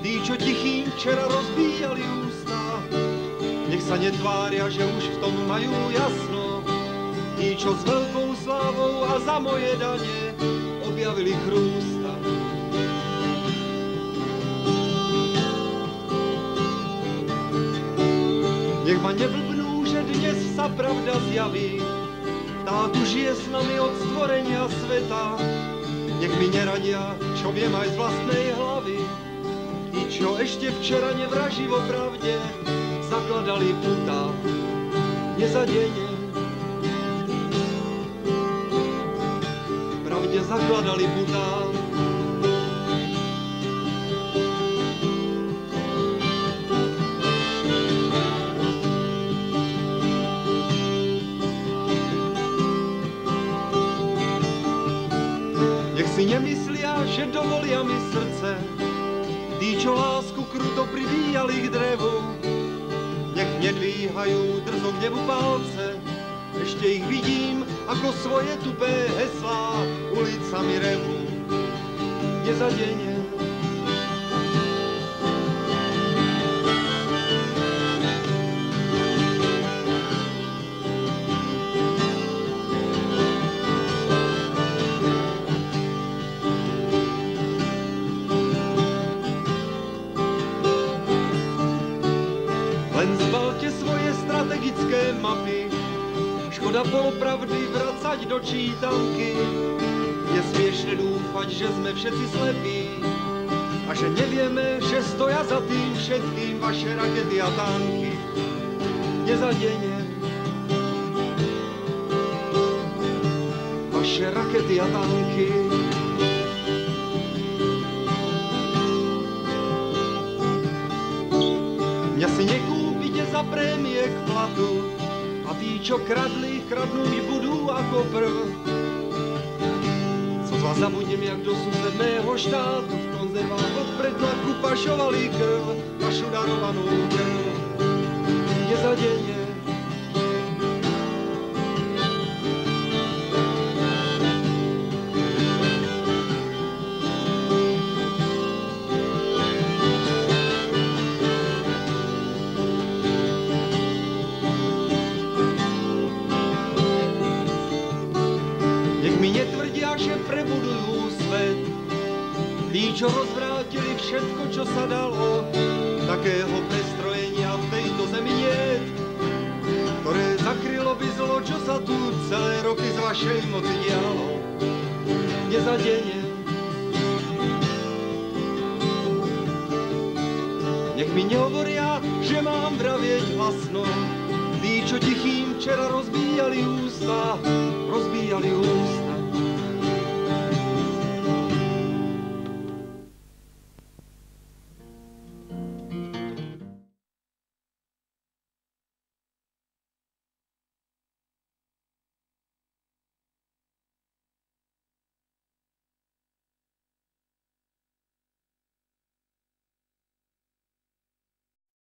tí, čo tichým včera rozbíjali ústa, nech sa netvária, že už v tom majú jasno. Tí, čo s veľkou slávou a za moje dane objavili chrústa. Nech ma neblbnú, že dnes sa pravda zjaví, tá tu žije s nami od stvorenia sveta. Nech mi neradia, čo viem aj z vlastnej hlavy, tí, čo ešte včera nevraživo pravde zakladali putá, nezadene. Pravde zakladali putá. Nech si nemyslia, že dovolia mi srdce, tí, čo lásku kruto privíjali k drevu. Nech nedvíhajú drzo k nebu palce, ešte ich vidím, ako svoje tupé heslá ulicami revu. Nezadene. Len zbalte svoje strategické mapy, škoda polopravdy vracať do čítanky. Je smiešne dúfať, že sme všetci slepí a že nevieme, že stoja za tým všetkým vaše rakety a tanky. Nezadene. Vaše rakety a tanky. Mňa si nekúpite za prémie k platu a tí, čo kradli, kradnúť budú ako prv. Sotva zabudnem, jak do susedného štátu v konzervách od pretlaku pašovali krv, našu darovanú krv. Nezadene. Nech mi netvrdia, že prebudujú svet, tí, čo rozvrátili všetko, čo sa dalo. Takého prestrojenia v tejto zemi niet, ktoré zakrylo by zlo, čo sa tu celé roky z vašej moci dialo. Nezadene. Nech mi nehovoria, že mám vravieť hlasno, tí, čo tichým včera rozbíjali ústa, rozbíjali ústa.